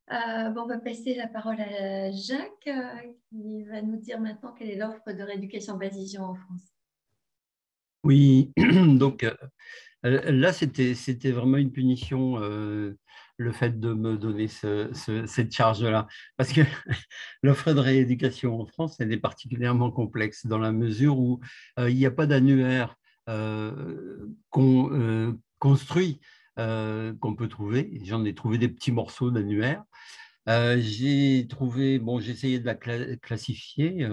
On va passer la parole à Jacques, qui va nous dire maintenant quelle est l'offre de rééducation basse vision en France. Oui, donc là, c'était vraiment une punition, le fait de me donner cette charge-là. Parce que l'offre de rééducation en France, elle est particulièrement complexe dans la mesure où il n'y a pas d'annuaire construit qu'on peut trouver. J'en ai trouvé des petits morceaux d'annuaire. J'ai essayé de la classifier.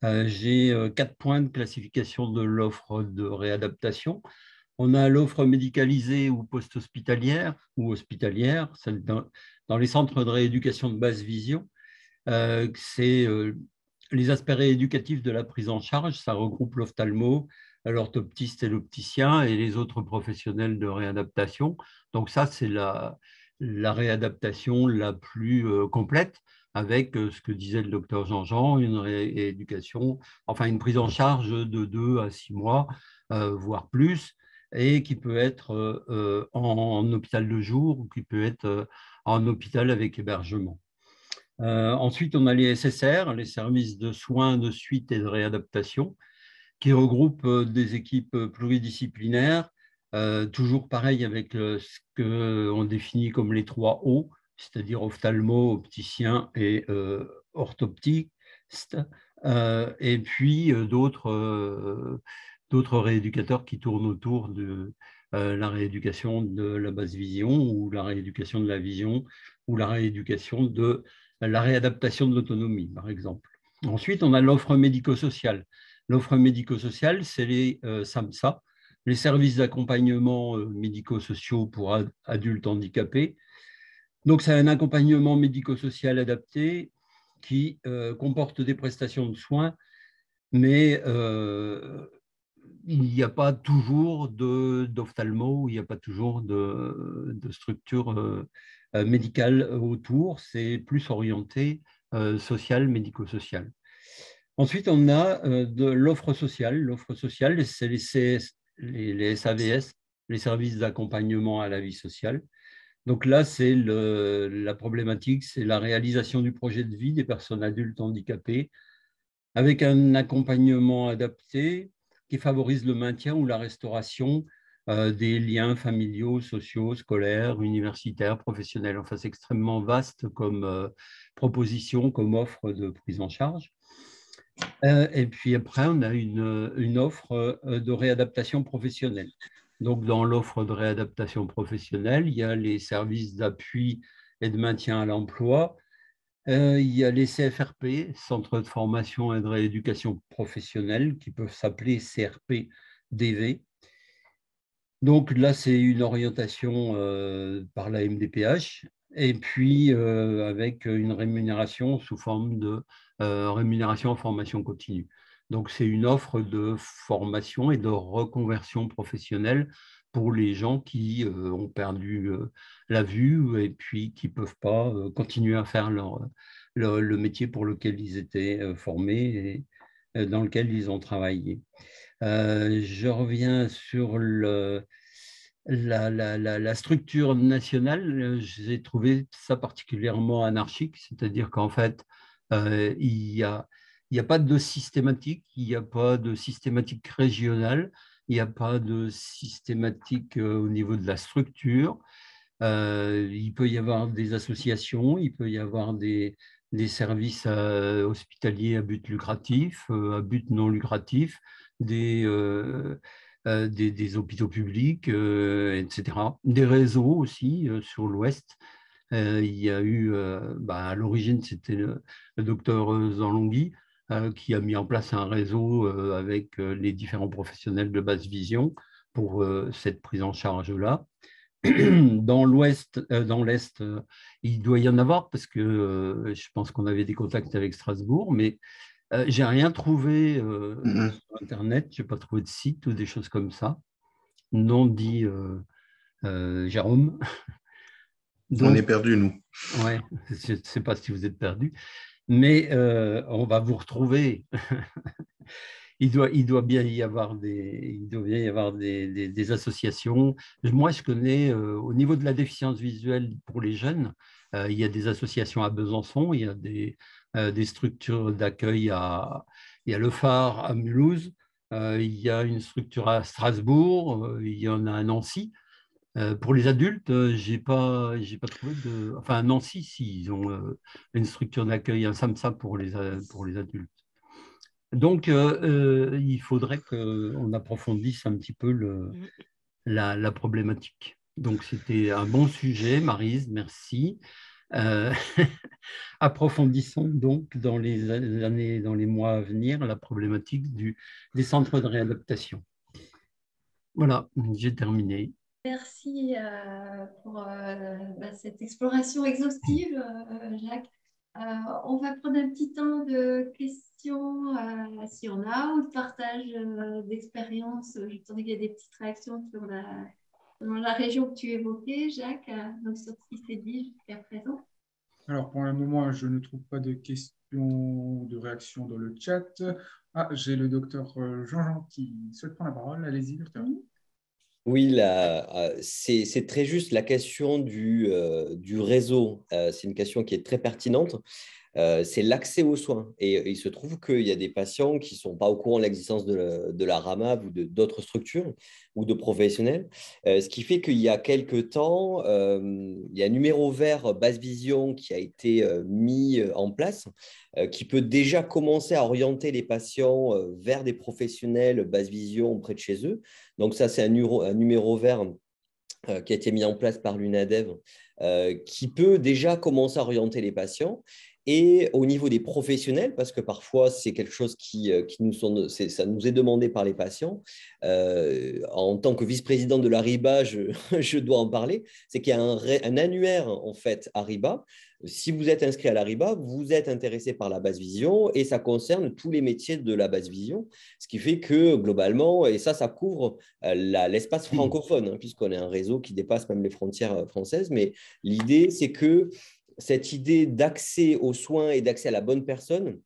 J'ai 4 points de classification de l'offre de réadaptation. On a l'offre médicalisée ou post-hospitalière ou hospitalière, celle dans les centres de rééducation de basse vision. C'est les aspects rééducatifs de la prise en charge. Ça regroupe l'ophtalmo, l'orthoptiste et l'opticien et les autres professionnels de réadaptation. Donc ça, c'est la réadaptation la plus complète avec ce que disait le docteur Jean-Jean, une rééducation, enfin une prise en charge de 2 à 6 mois, voire plus, et qui peut être en hôpital de jour ou qui peut être en hôpital avec hébergement. Ensuite, on a les SSR, les services de soins, de suite et de réadaptation, qui regroupent des équipes pluridisciplinaires, toujours pareil avec ce qu'on définit comme les 3 O, c'est-à-dire ophtalmo, opticien et orthoptiste, et puis d'autres rééducateurs qui tournent autour de la rééducation de la basse vision ou la rééducation de la vision ou la rééducation de la réadaptation de l'autonomie, par exemple. Ensuite, on a l'offre médico-sociale. L'offre médico-sociale, c'est les SAMSA, les services d'accompagnement médico-sociaux pour adultes handicapés. Donc, c'est un accompagnement médico-social adapté qui comporte des prestations de soins, mais il n'y a pas toujours d'ophtalmo, il n'y a pas toujours de structure médicale autour. C'est plus orienté social, médico-social. Ensuite, on a de l'offre sociale. L'offre sociale, c'est les CS, les SAVS, les services d'accompagnement à la vie sociale. Donc là, c'est la problématique, c'est la réalisation du projet de vie des personnes adultes handicapées avec un accompagnement adapté qui favorise le maintien ou la restauration des liens familiaux, sociaux, scolaires, universitaires, professionnels. Enfin, c'est extrêmement vaste comme proposition, comme offre de prise en charge. Et puis après, on a une offre de réadaptation professionnelle. Donc, dans l'offre de réadaptation professionnelle, il y a les services d'appui et de maintien à l'emploi, il y a les CFRP, Centres de formation et de rééducation professionnelle, qui peuvent s'appeler CRP-DV. Donc là, c'est une orientation par la MDPH et puis avec une rémunération sous forme de rémunération en formation continue. Donc, c'est une offre de formation et de reconversion professionnelle pour les gens qui ont perdu la vue et puis qui ne peuvent pas continuer à faire le métier pour lequel ils étaient formés et dans lequel ils ont travaillé. Je reviens sur la structure nationale. J'ai trouvé ça particulièrement anarchique, c'est-à-dire qu'en fait, il y a pas de systématique, il n'y a pas de systématique régionale, il n'y a pas de systématique au niveau de la structure. Il peut y avoir des associations, il peut y avoir des services hospitaliers à but lucratif, à but non lucratif, des hôpitaux publics, etc. Des réseaux aussi sur l'Ouest. Il y a eu, à l'origine, c'était le docteur Zanlonghi qui a mis en place un réseau avec les différents professionnels de basse vision pour cette prise en charge-là. Dans l'Ouest, dans l'Est, il doit y en avoir parce que je pense qu'on avait des contacts avec Strasbourg, mais j'ai rien trouvé Mhm. sur Internet, j'ai pas trouvé de site ou des choses comme ça. Non dit Jérôme. On est Donc, perdu, nous. ouais, je ne sais pas si vous êtes perdu, mais on va vous retrouver. Il doit bien y avoir des associations. Moi, je connais au niveau de la déficience visuelle pour les jeunes, Il y a des associations à Besançon, il y a des structures d'accueil il y a le Phare à Mulhouse, il y a une structure à Strasbourg, il y en a à Nancy. Pour les adultes, j'ai pas trouvé de. Enfin, à Nancy, si, ils ont une structure d'accueil, un SAMSA pour les adultes. Donc, il faudrait qu'on approfondisse un petit peu la problématique. Donc, c'était un bon sujet, Maryse, merci. Euh, Approfondissons donc dans les années, dans les mois à venir, la problématique des centres de réadaptation. Voilà, j'ai terminé. Merci pour cette exploration exhaustive, Jacques. On va prendre un petit temps de questions, si on a, ou de partage d'expériences. Je t'entends qu'il y a des petites réactions sur la région que tu évoquais, Jacques, donc sur ce qui s'est dit jusqu'à présent. Alors, pour le moment, je ne trouve pas de questions, de réactions dans le chat. Ah, j'ai le docteur Jean-Jean qui souhaite prendre la parole. Allez-y, docteur. Oui, c'est très juste. La question du réseau, c'est une question qui est très pertinente. C'est l'accès aux soins. Et il se trouve qu'il y a des patients qui ne sont pas au courant de l'existence de la RAMAV ou d'autres structures ou de professionnels. Ce qui fait qu'il y a quelque temps, il y a un numéro vert Basse Vision qui a été mis en place, qui peut déjà commencer à orienter les patients vers des professionnels Basse Vision près de chez eux. Donc ça, c'est un numéro vert qui a été mis en place par l'UNADEV, qui peut déjà commencer à orienter les patients. Et au niveau des professionnels, parce que parfois c'est quelque chose ça nous est demandé par les patients, en tant que vice-président de l'ARIBA, je dois en parler, c'est qu'il y a un annuaire en fait ARIBA. Si vous êtes inscrit à l'ARIBA, vous êtes intéressé par la basse vision et ça concerne tous les métiers de la basse vision, ce qui fait que globalement, et ça couvre l'espace francophone, hein, puisqu'on est un réseau qui dépasse même les frontières françaises, mais l'idée c'est que cette idée d'accès aux soins et d'accès à la bonne personne,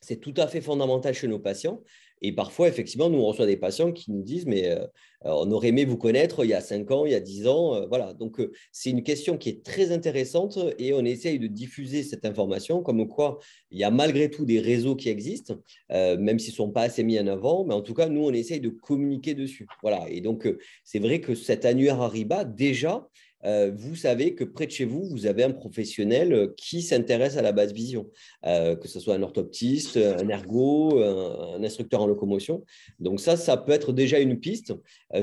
c'est tout à fait fondamental chez nos patients. Et parfois, effectivement, nous, on reçoit des patients qui nous disent « mais on aurait aimé vous connaître il y a 5 ans, il y a 10 ans. Voilà. Donc, c'est une question qui est très intéressante et on essaye de diffuser cette information comme quoi il y a malgré tout des réseaux qui existent, même s'ils ne sont pas assez mis en avant. Mais en tout cas, nous, on essaye de communiquer dessus. Voilà. Et donc, c'est vrai que cet annuaire Ariba, déjà, vous savez que près de chez vous, vous avez un professionnel qui s'intéresse à la basse vision, que ce soit un orthoptiste, un ergo, un instructeur en locomotion. Donc ça peut être déjà une piste.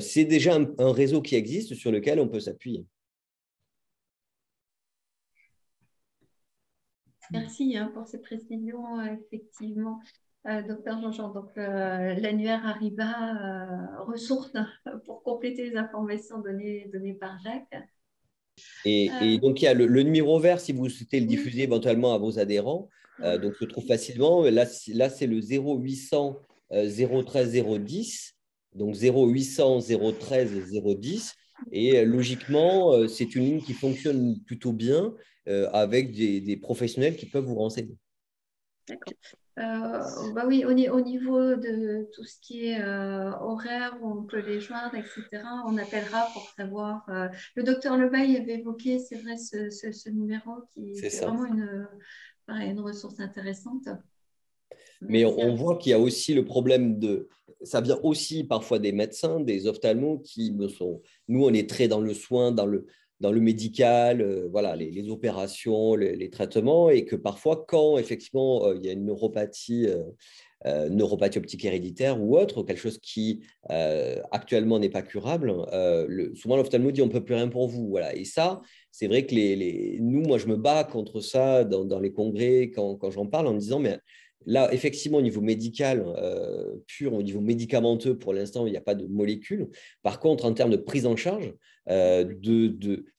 C'est déjà un réseau qui existe sur lequel on peut s'appuyer. Merci pour ces précisions, effectivement. Docteur Jean-Jean, donc l'annuaire Ariba ressource pour compléter les informations données par Jacques. Et donc, il y a le numéro vert si vous souhaitez le diffuser éventuellement à vos adhérents. Donc, se trouve facilement. Là c'est le 0800 013 010. Donc, 0800 013 010. Et logiquement, c'est une ligne qui fonctionne plutôt bien avec des professionnels qui peuvent vous renseigner. D'accord. Bah oui, au niveau de tout ce qui est horaire, où on peut les joindre, etc., on appellera pour savoir. Le docteur Lebaille avait évoqué, c'est vrai, ce numéro qui est vraiment une ressource intéressante. Mais on voit qu'il y a aussi le problème ça vient aussi parfois des médecins, des ophtalmos qui sont… Nous, on est très dans le soin, dans le médical, voilà, les opérations, les traitements, et que parfois, quand effectivement il y a une neuropathie optique héréditaire ou autre, quelque chose qui actuellement n'est pas curable, souvent l'ophtalmo dit on ne peut plus rien pour vous. Voilà. Et ça, c'est vrai que moi, je me bats contre ça dans les congrès quand j'en parle en me disant, mais là, effectivement, au niveau médical pur, au niveau médicamenteux, pour l'instant, il n'y a pas de molécules. Par contre, en termes de prise en charge,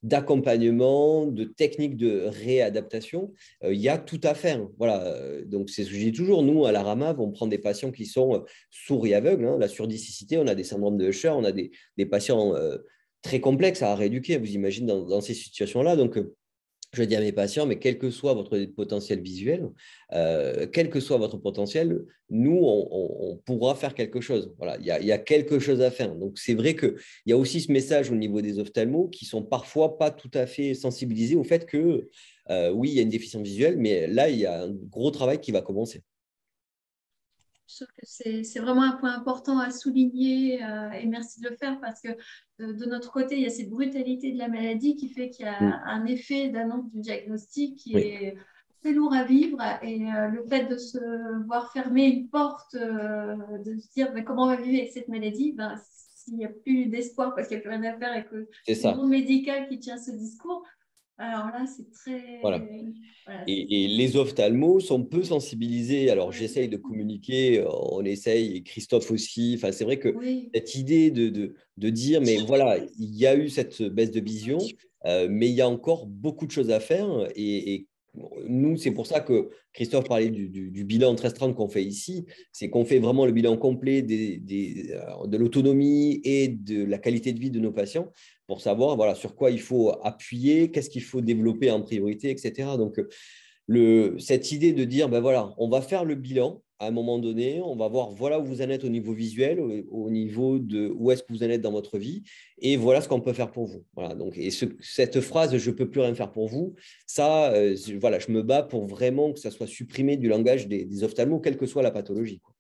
d'accompagnement, de techniques de réadaptation, il y a tout à faire. Voilà. Donc, c'est ce que je dis toujours. Nous, à la RAMAV, on prend des patients qui sont sourds et aveugles. Hein, la surdicicité, on a des syndromes de Usher, on a des patients très complexes à rééduquer, vous imaginez, dans ces situations-là. Donc, je dis à mes patients, mais quel que soit votre potentiel visuel, quel que soit votre potentiel, nous, on pourra faire quelque chose. Voilà, il y a quelque chose à faire. Donc, c'est vrai qu'il y a aussi ce message au niveau des ophtalmos qui sont parfois pas tout à fait sensibilisés au fait que oui, il y a une déficience visuelle, mais là, il y a un gros travail qui va commencer. Je trouve que c'est vraiment un point important à souligner et merci de le faire parce que de notre côté, il y a cette brutalité de la maladie qui fait qu'il y a un effet d'annonce du diagnostic qui est très lourd à vivre et le fait de se voir fermer une porte, de se dire ben, comment on va vivre avec cette maladie, ben, s'il n'y a plus d'espoir parce qu'il n'y a plus rien à faire et que c'est le monde médical qui tient ce discours, alors là, c'est très… Voilà. Voilà, et les ophtalmos sont peu sensibilisés. Alors, j'essaye de communiquer, on essaye, et Christophe aussi. Enfin, c'est vrai que cette idée de dire, mais voilà, il y a eu cette baisse de vision, mais il y a encore beaucoup de choses à faire. Et nous, c'est pour ça que Christophe parlait du bilan très restreint qu'on fait ici. C'est qu'on fait vraiment le bilan complet de l'autonomie et de la qualité de vie de nos patients pour savoir voilà, sur quoi il faut appuyer, qu'est-ce qu'il faut développer en priorité, etc. Donc, cette idée de dire, ben voilà, on va faire le bilan à un moment donné, on va voir voilà où vous en êtes au niveau visuel, au niveau de où est-ce que vous en êtes dans votre vie, et voilà ce qu'on peut faire pour vous. Voilà, donc, et cette phrase « je ne peux plus rien faire pour vous », ça, voilà, je me bats pour vraiment que ça soit supprimé du langage des ophtalmos, quelle que soit la pathologie, quoi.